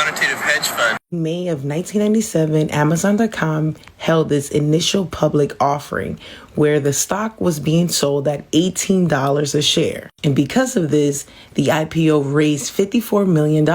quantitative hedge fund. May of 1997, Amazon.com held its initial public offering where the stock was being sold at $18 a share. And because of this, the IPO raised $54 million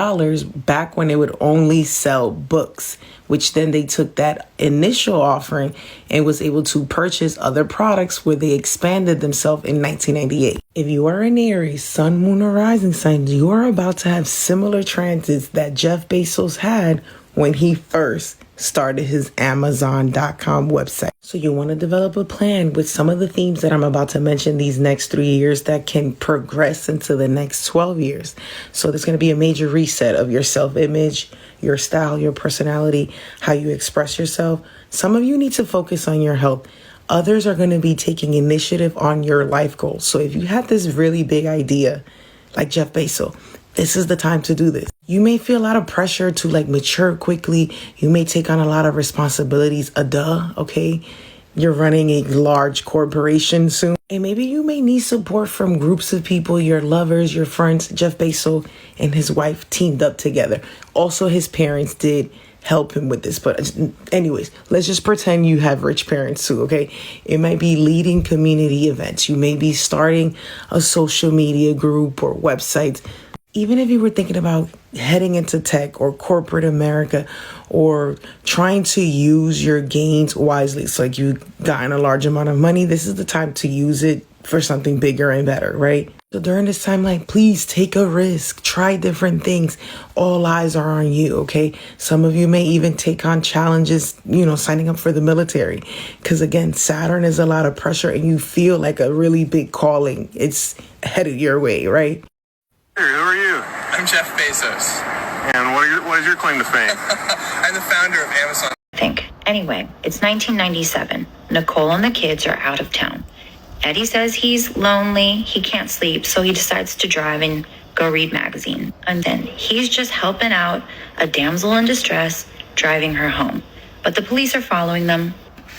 back when it would only sell books, which then they took that initial offering and was able to purchase other products where they expanded themselves in 1998. If you are an Aries, Sun, Moon, or Rising sign, you are about to have similar transits that Jeff Bezos had when he first started his Amazon.com website. So you want to develop a plan with some of the themes that I'm about to mention these next 3 years that can progress into the next 12 years. So there's going to be a major reset of your self-image, your style, your personality, how you express yourself. Some of you need to focus on your health. Others are going to be taking initiative on your life goals. So if you have this really big idea, like Jeff Bezos, this is the time to do this. You may feel a lot of pressure to mature quickly. You may take on a lot of responsibilities. Okay? You're running a large corporation soon. And maybe you may need support from groups of people, your lovers, your friends. Jeff Bezos and his wife teamed up together. Also, his parents did help him with this. But anyways, let's just pretend you have rich parents too, okay? It might be leading community events. You may be starting a social media group or websites. Even if you were thinking about heading into tech or corporate America or trying to use your gains wisely, it's like you gotten a large amount of money, this is the time to use it for something bigger and better, right? So during this timeline, please take a risk, try different things. All eyes are on you, okay? Some of you may even take on challenges, signing up for the military. Because again, Saturn is a lot of pressure and you feel like a really big calling. It's headed your way, right? Who are you? I'm Jeff Bezos. And what is your claim to fame? I'm the founder of Amazon. Anyway, it's 1997. Nicole and the kids are out of town. Eddie says he's lonely, he can't sleep, so he decides to drive and go read magazine. And then he's just helping out a damsel in distress, driving her home. But the police are following them.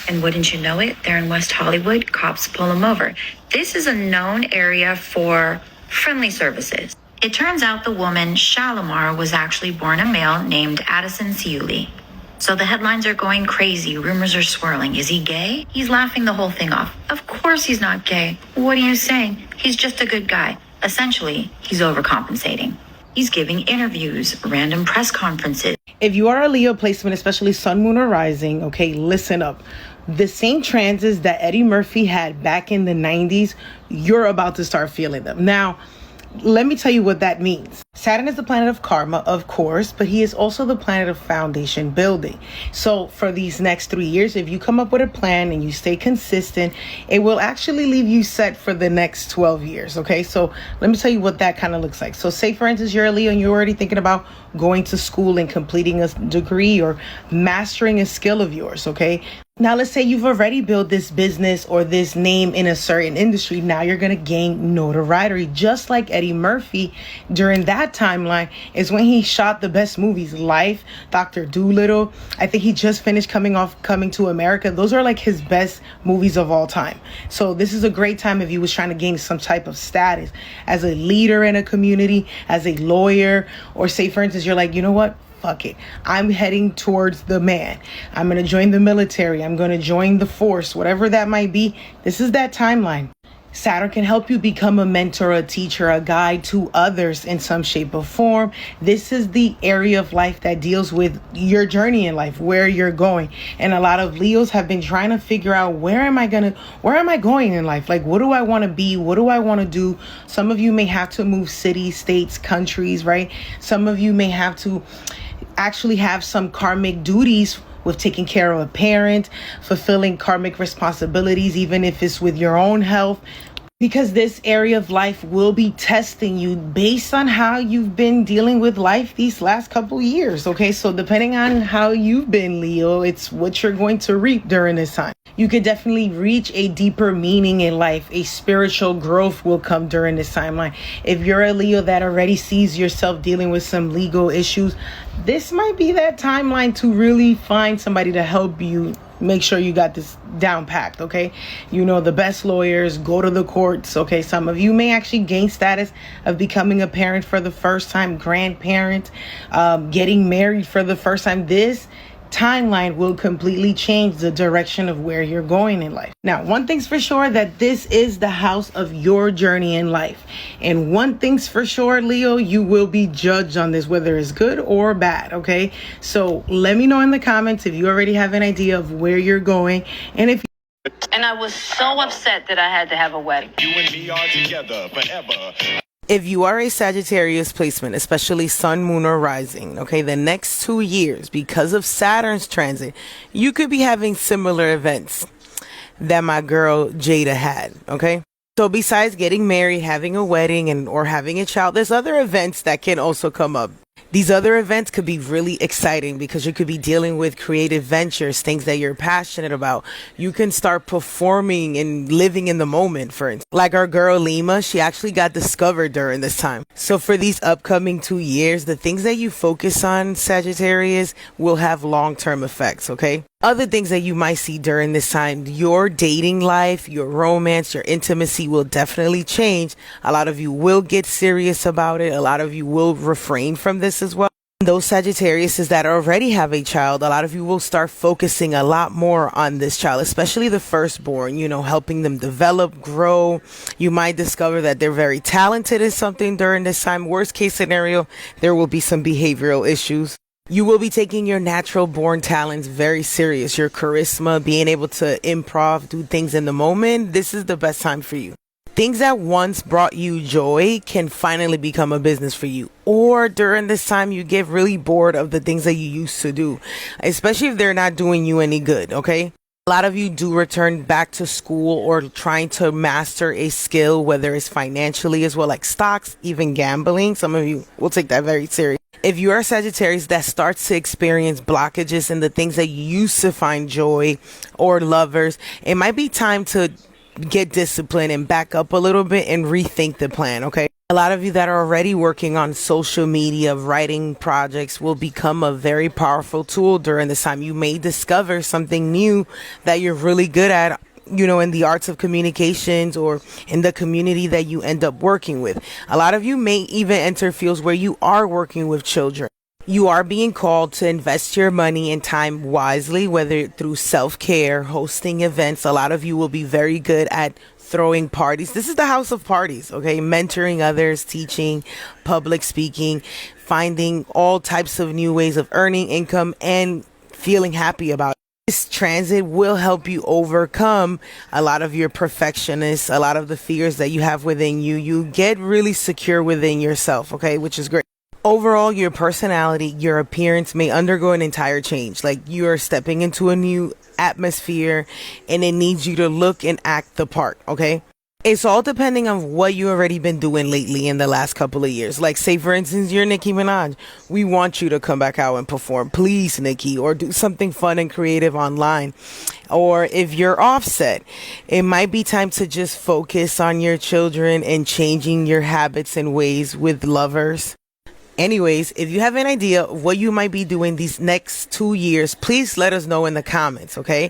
And wouldn't you know it, they're in West Hollywood, cops pull them over. This is a known area for friendly services. It turns out the woman, Shalimar, was actually born a male named Addison Seuli. So the headlines are going crazy. Rumors are swirling. Is he gay? He's laughing the whole thing off. Of course he's not gay. What are you saying? He's just a good guy. Essentially, he's overcompensating. He's giving interviews, random press conferences. If you are a Leo placement, especially Sun, Moon, or Rising, okay, listen up. The same transits that Eddie Murphy had back in the 90s, you're about to start feeling them. Now, let me tell you what that means. Saturn is the planet of karma, of course, but he is also the planet of foundation building. So for these next 3 years, if you come up with a plan and you stay consistent, it will actually leave you set for the next 12 years. Okay, so let me tell you what that kind of looks like. So say, for instance, you're a Leo and you're already thinking about going to school and completing a degree or mastering a skill of yours. Okay. Now, let's say you've already built this business or this name in a certain industry. Now you're going to gain notoriety, just like Eddie Murphy during that timeline is when he shot the best movies, Life, Dr. Dolittle. I think he just finished Coming to America. Those are like his best movies of all time. So this is a great time if you was trying to gain some type of status as a leader in a community, as a lawyer, or say, for instance, you're like, you know what? Fuck it. I'm heading towards the man. I'm going to join the military. I'm going to join the force, whatever that might be. This is that timeline. Saturn can help you become a mentor, a teacher, a guide to others in some shape or form. This is the area of life that deals with your journey in life, where you're going. And a lot of Leos have been trying to figure out where am I going in life? Like, what do I want to be? What do I want to do? Some of you may have to move cities, states, countries, right? Some of you may have to actually have some karmic duties with taking care of a parent, fulfilling karmic responsibilities, even if it's with your own health, because this area of life will be testing you based on how you've been dealing with life these last couple years. Okay, so depending on how you've been, Leo, it's what you're going to reap during this time. You could definitely reach a deeper meaning in life. A spiritual growth will come during this timeline. If you're a Leo that already sees yourself dealing with some legal issues, this might be that timeline to really find somebody to help you make sure you got this down packed, okay? You know, the best lawyers, go to the courts, okay? Some of you may actually gain status of becoming a parent for the first time, grandparent, getting married for the first time. This timeline will completely change the direction of where you're going in life. Now, one thing's for sure, that this is the house of your journey in life. And one thing's for sure, Leo, you will be judged on this, whether it's good or bad, okay? So let me know in the comments if you already have an idea of where you're going. And if And I was so upset that I had to have a wedding. You and me are together forever. If you are a Sagittarius placement, especially Sun, Moon, or Rising, okay, the next 2 years, because of Saturn's transit, you could be having similar events that my girl Jada had, okay? So besides getting married, having a wedding, and or having a child, there's other events that can also come up. These other events could be really exciting because you could be dealing with creative ventures, things that you're passionate about. You can start performing and living in the moment, for instance. Like our girl Lima, she actually got discovered during this time. So for these upcoming 2 years, the things that you focus on, Sagittarius, will have long-term effects, okay? Other things that you might see during this time, your dating life, your romance, your intimacy will definitely change. A lot of you will get serious about it. A lot of you will refrain from this as well. Those Sagittariuses that already have a child, a lot of you will start focusing a lot more on this child, especially the firstborn, you know, helping them develop, grow. You might discover that they're very talented in something during this time. Worst case scenario, there will be some behavioral issues. You will be taking your natural born talents very serious. Your charisma, being able to improv, do things in the moment. This is the best time for you. Things that once brought you joy can finally become a business for you. Or during this time, you get really bored of the things that you used to do, especially if they're not doing you any good, okay? A lot of you do return back to school or trying to master a skill, whether it's financially as well, like stocks, even gambling. Some of you will take that very serious. If you are Sagittarius that starts to experience blockages in the things that you used to find joy, or lovers, it might be time to get disciplined and back up a little bit and rethink the plan, okay? A lot of you that are already working on social media, writing projects, will become a very powerful tool during this time. You may discover something new that you're really good at, you know, in the arts of communications or in the community that you end up working with. A lot of you may even enter fields where you are working with children. You are being called to invest your money and time wisely, whether through self-care, hosting events. A lot of you will be very good at throwing parties. This is the house of parties, okay? Mentoring others, teaching, public speaking, finding all types of new ways of earning income and feeling happy about it. This transit will help you overcome a lot of your perfectionists, a lot of the fears that you have within you. You get really secure within yourself, okay, which is great. Overall, your personality, your appearance may undergo an entire change. Like you are stepping into a new atmosphere and it needs you to look and act the part, okay? It's all depending on what you already been doing lately in the last couple of years. Like say, for instance, you're Nicki Minaj. We want you to come back out and perform. Please, Nicki, or do something fun and creative online. Or if you're Offset, it might be time to just focus on your children and changing your habits and ways with lovers. Anyways, if you have an idea of what you might be doing these next 2 years, please let us know in the comments, okay?